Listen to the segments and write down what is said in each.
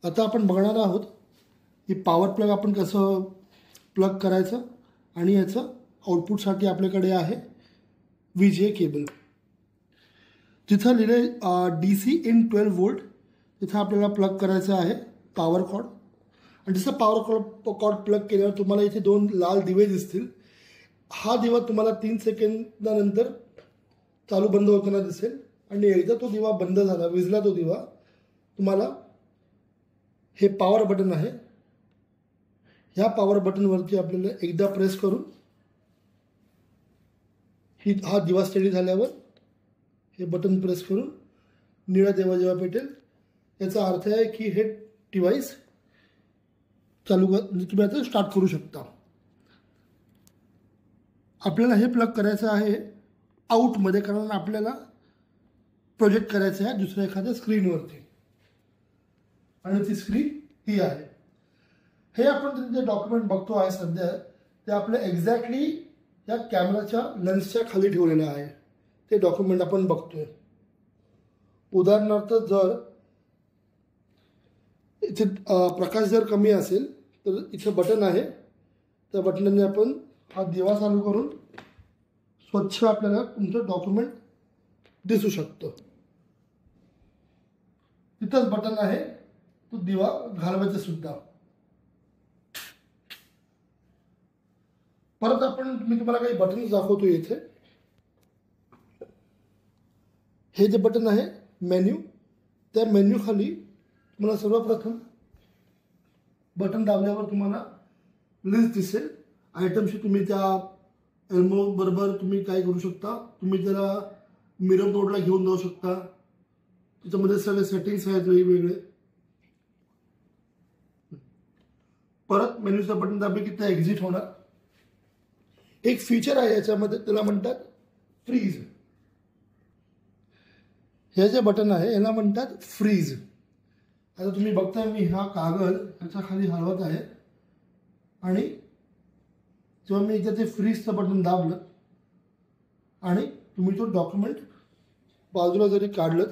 आता आपण बघणार आहोत की पॉवर प्लग आपण कसं प्लग करायचं आणि याचं आउटपुटसाठी आपल्याकडे आहे VGA केबल. जिथं लिहिले DC इन 12 वोल्ट तिथं आपल्याला प्लग करायचं आहे पॉवर कॉर्ड. आणि जसं पॉवर कॉर्ड प्लग केल्यावर तुम्हाला इथे 2 लाल दिवे दिसतील. हा दिवा तुम्हाला 3 सेकंदानंतर चालू बंद होताना दिसेल आणि एकदा तो दिवा बंद झाला, विझला तो दिवा, तुम्हाला हे पॉवर बटन आहे, ह्या पॉवर बटनवरती आपल्याला एकदा प्रेस करून हा दिवा स्टेडी झाल्यावर हे बटन प्रेस करून निळा दिवा जेव्हा पेटेल याचा अर्थ आहे की हे डिव्हाइस चालू तुम्ही आता स्टार्ट करू शकता. आपल्याला हे प्लग करायचं आहे आउटमध्ये, कारण आपल्याला प्रोजेक्ट करायचं आहे दुसऱ्या एखाद्या स्क्रीनवरती आणि ती स्क्रीन ही आहे. हे आपण जे डॉक्युमेंट बघतो आहे सध्या ते आपल्या एक्झॅक्टली या कॅमेराच्या लेन्सच्या खाली ठेवलेलं आहे. ते डॉक्युमेंट आपण बघतोय. उदाहरणार्थ जर इथे प्रकाश जर कमी असेल तर इथे बटन आहे, त्या बटनाने आपण हा दिवा चालू करून स्वच्छ आपल्याला तुमचं डॉक्युमेंट दिसू शकतं. तिथंच बटन आहे तो दिवा घालवायचा सुद्धा. परत मी तुम्हाला काही बटन दाखवतो इथे. हे जे बटन आहे मेन्यू, त्या मेन्यू खाली तुम्हाला सर्वप्रथम बटन दाबल्यावर तुम्हाला लिस्ट दिसेल आयटमशी. तुम्ही त्या एल्मो बरोबर तुम्ही काय करू शकता, तुम्ही त्याला मिरर मोडला घेऊन जाऊ शकता. त्याच्यामध्ये सगळे सेटिंग्स आहेत वेगवेगळे. परत मेन्यूचं बटन दाबले की ते एक्झिट होणार. एक फीचर आहे याच्यामध्ये, त्याला म्हणतात फ्रीज. हे जे बटन आहे याला म्हणतात फ्रीज. आता तुम्ही बघताय मी हा कागद याच्या खाली हलवत आहे आणि जेव्हा मी इथे ते फ्रीजचं बटन दाबलं आणि तुम्ही तो डॉक्युमेंट बाजूला जरी काढलं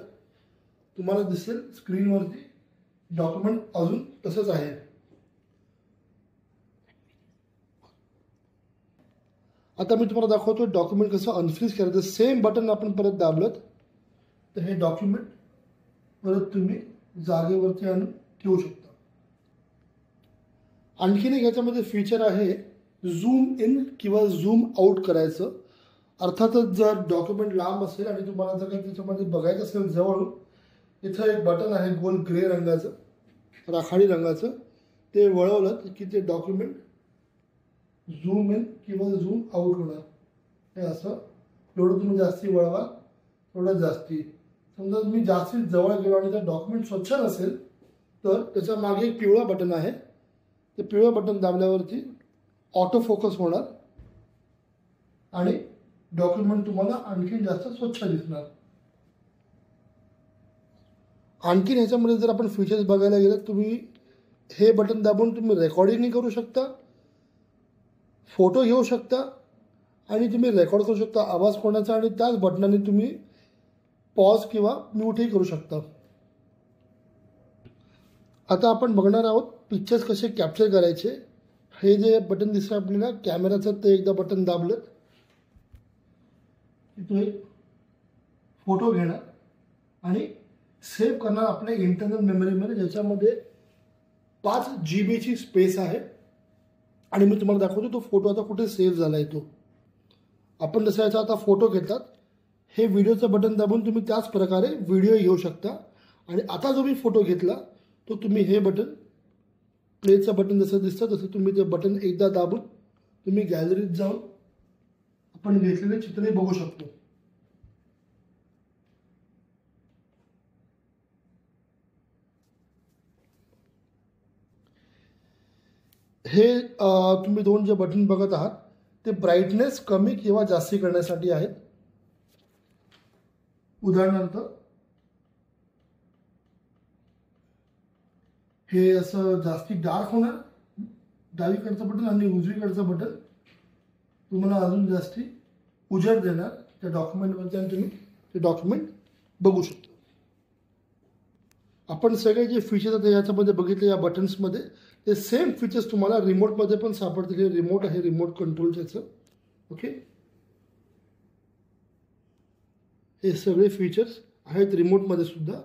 तुम्हाला दिसेल स्क्रीनवरती डॉक्युमेंट अजून तसंच आहे. आता मी तुम्हाला दाखवतो डॉक्युमेंट कसं अनफ्रीज करायचं. सेम बटन आपण परत दाबलं तर हे डॉक्युमेंट परत तुम्ही जागेवरती आणून ठेवू शकता. आणखीन एक याच्यामध्ये फीचर आहे झूम इन किंवा झूम आउट करायचं. अर्थातच जर डॉक्युमेंट लांब असेल आणि तुम्हाला जर काही त्याच्यामध्ये बघायचं असेल जवळ, इथं एक बटन आहे गोल ग्रे रंगाचं, राखाडी रंगाचं. ते वळवलं की ते डॉक्युमेंट झूम इन किंवा झूम आउट होणार. हे असं जेवढं तुम्ही जास्ती वळवा तेवढं जास्ती. समजा तुम्ही जास्तीत जवळ गेलो आणि जर डॉक्युमेंट स्वच्छ नसेल तर त्याच्या मागे एक पिवळा बटन आहे. ते पिवळं बटन दाबल्यावरती ऑटो फोकस होणार आणि डॉक्युमेंट तुम्हाला आणखीन जास्त स्वच्छ दिसणार. आणखीन ह्याच्यामध्ये जर आपण फीचर्स बघायला गेलं, तुम्ही हे बटन दाबून तुम्ही रेकॉर्डिंगही करू शकता, फोटो घेऊ शकता आणि तुम्ही रेकॉर्ड करू शकता आवाज कोणाचा, आणि त्याच बटनाने तुम्ही पॉज किंवा म्यूटही करू शकता. आता आपण बघणार आहोत पिक्चर्स कसे कॅप्चर करायचे. हे जे बटन दिसतं आपल्याला कॅमेराचं, ते एकदा बटन दाबलं की तो एक फोटो घेणार आणि सेव्ह करणार आपल्या इंटरनल मेमरीमध्ये, ज्याच्यामध्ये 5 GB स्पेस आहे. आणि मी तुम्हाला दाखवतो तो फोटो आता कुठे सेव्ह झाला आहे. तो आपण जसं याचा आता फोटो घेतात, हे व्हिडिओचं बटन दाबून तुम्ही त्याच प्रकारे व्हिडिओ घेऊ शकता. आणि आता जो मी फोटो घेतला तो तुम्ही हे बटन, प्लेचं बटन जसं दिसतं तसं तुम्ही ते बटन एकदा दाबून तुम्ही गॅलरीत जाऊन आपण घेतलेले चित्रही बघू शकतो. हे तुम्ही 2 जे बटन बघत आहात ते ब्राईटनेस कमी किंवा जास्ती करण्यासाठी आहेत. उदाहरणार्थ हे असं जास्ती डार्क होणार, डावीकडचं बटन, आणि उजवीकडचं बटन तुम्हाला अजून जास्ती उजेड देणार त्या डॉक्युमेंटवरती आणि तुम्ही ते डॉक्युमेंट बघू शकता. आपण सगळे जे फीचर्स आहेत याच्यामध्ये बघितले या बटन्समध्ये, ते सेम फीचर्स तुम्हाला रिमोटमध्ये पण सापडतील. हे रिमोट आहे, रिमोट कंट्रोलचं. ओके, हे सगळे फीचर्स आहेत रिमोटमध्ये सुद्धा.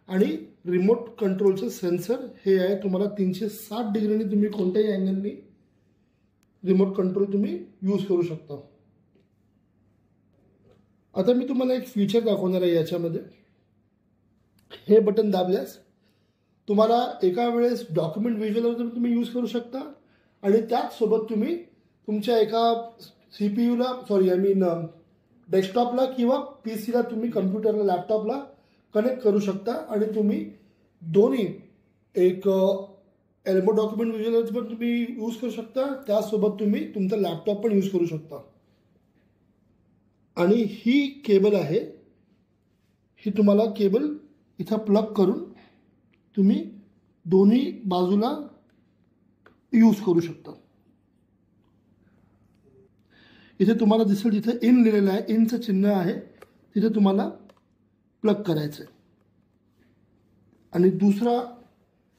आणि रिमोट कंट्रोलचं सेन्सर हे आहे. तुम्हाला 360 डिग्रीने तुम्ही कोणत्याही अँगलनी रिमोट कंट्रोल तुम्ही यूज करू शकता. आता मी तुम्हाला एक फीचर दाखवणार आहे याच्यामध्ये. हे बटन दाबल्यास तुम्हाला एका वेळेस डॉक्युमेंट व्हिज्युअलायझर तुम्ही यूज करू शकता आणि त्याचसोबत तुम्ही तुमच्या एका सीपीयूला डेस्कटॉपला किंवा पीसीला तुम्ही कम्प्युटरला लॅपटॉपला कनेक्ट करू शकता आणि तुम्ही दोन्ही एक एल्बो डॉक्युमेंट व्हिज्युअलायझर पण तुम्ही यूज करू शकता, त्यासोबत तुम्ही तुमचा लॅपटॉप पण यूज करू शकता. आणि ही केबल आहे, ही तुम्हाला केबल इथं प्लग करून तुम्ही दोन्ही बाजूला यूज करू शकता. इथे तुम्हाला दिसेल जिथे इन लिहिलेलं आहे, इनचं चिन्ह आहे, तिथे तुम्हाला प्लग करायचं आहे. आणि दुसरा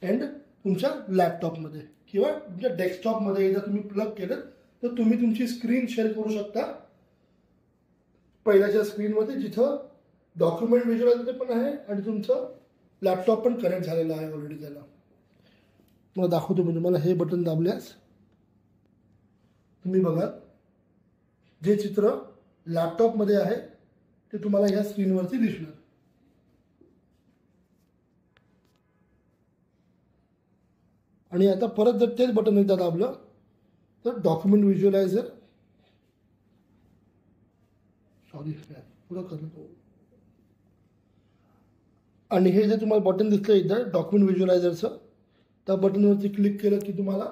एंड तुमच्या लॅपटॉपमध्ये किंवा तुमच्या डेस्कटॉपमध्ये एकदा तुम्ही प्लग केलं तर तुम्ही तुमची स्क्रीन शेअर करू शकता पहिल्याच्या स्क्रीनमध्ये, जिथं डॉक्युमेंट व्हिज्युअलायझर पण आहे आणि तुमचं लॅपटॉप पण कनेक्ट झालेला आहे ऑलरेडी त्याला. मला दाखवतो मी तुम्हाला. हे बटन दाबल्यास तुम्ही बघा जे चित्र लॅपटॉपमध्ये आहे ते तुम्हाला या स्क्रीनवरती दिसणार. आणि आता परत जर तेच बटन एकदा दाबलं तर डॉक्युमेंट व्हिज्युअलायझर पुढं करतो. आणि हे जे तुम्हाला बटन दिसलं एकदा डॉक्युमेंट व्हिज्युअलायझरचं, त्या बटनवरती क्लिक केलं की तुम्हाला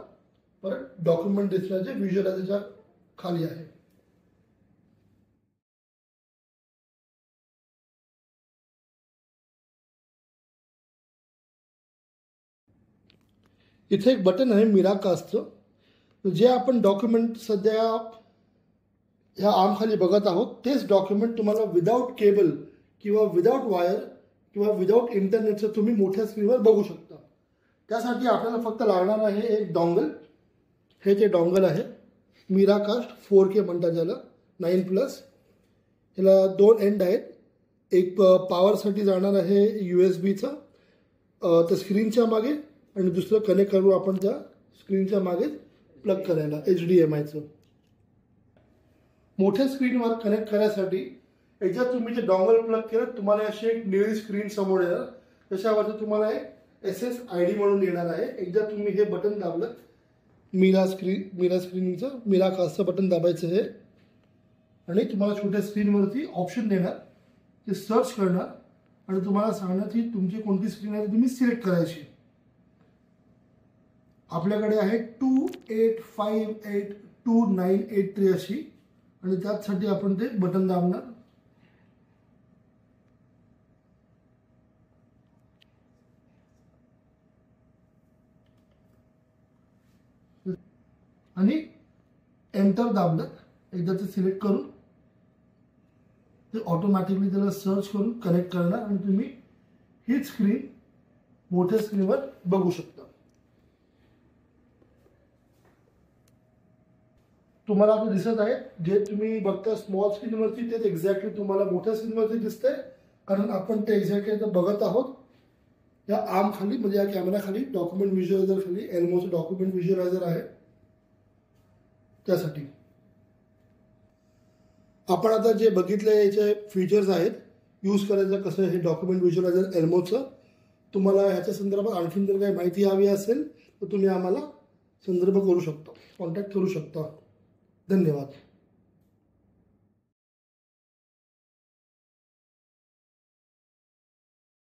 परत डॉक्युमेंट दिसणार जे व्हिज्युअलायझरच्या खाली आहे. इथे एक बटन आहे मिराकास्टचं, जे आपण डॉक्युमेंट सध्या ह्या आर्मखाली बघत आहोत तेच डॉक्युमेंट तुम्हाला विदाऊट केबल किंवा विदाऊट वायर किंवा विदाऊट इंटरनेटचं तुम्ही मोठ्या स्क्रीनवर बघू शकता. त्यासाठी आपल्याला फक्त लागणार आहे एक डॉंगल. हे ते डॉंगल आहे, मिराकास्ट 4K म्हणतात ज्याला, 9+. ह्याला 2 एंड आहेत. एक पॉवरसाठी जाणार आहे USB-चं त्या स्क्रीनच्या मागे, आणि दुसरं कनेक्ट करू आपण त्या स्क्रीनच्या मागे प्लग करायला HDMI-चं. मोठ्या स्क्रीनवर कनेक्ट करायसाठी एकदा तुम्ही ते डॉंगल प्लग केलं तुम्हाला अशी एक निळी स्क्रीन समोर येणार. त्याच्यावरती तुम्हाला एक SSID म्हणून येणार आहे. एकदा तुम्ही हे बटन दाबलं, मिराकास्टचं बटन दाबायचं आहे आणि तुम्हाला छोट्या स्क्रीनवरती ऑप्शन देणार, ते सर्च करणार आणि तुम्हाला सांगणार की तुमची कोणती स्क्रीन आहे तुम्ही सिलेक्ट करायची. आपल्याकडे आहे 28582983 अशी, आणि त्यासाठी आपण ते बटन दाबणार. आणि एंटर दाबलं एकदा ते सिलेक्ट करून ते ऑटोमॅटिकली त्याला सर्च करून कनेक्ट करणार आणि तुम्ही हीच स्क्रीन मोठ्या स्क्रीनवर बघू शकता. तुम्हाला आता दिसत आहे जे तुम्ही बघता स्मॉल स्क्रीनवरती तेच एक्झॅक्टली तुम्हाला मोठ्या स्क्रीनवरती दिसतंय, कारण आपण ते एक्झॅक्टली बघत आहोत या आर्म खाली, म्हणजे या कॅमेराखाली डॉक्युमेंट व्हिज्युअलायझर खाली एल्मोचं डॉक्युमेंट व्हिज्युअलायझर आहे. त्यासाठी आपण आता जे बघितले याचे फीचर्स आहेत, यूज करायचं कसं हे डॉक्युमेंट व्हिज्युअलायझर एल्मोचं. तुम्हाला ह्याच्या संदर्भात आणखीन जर काही माहिती हवी असेल तर तुम्ही आम्हाला संदर्भ करू शकता, कॉन्टॅक्ट करू शकता. धन्यवाद.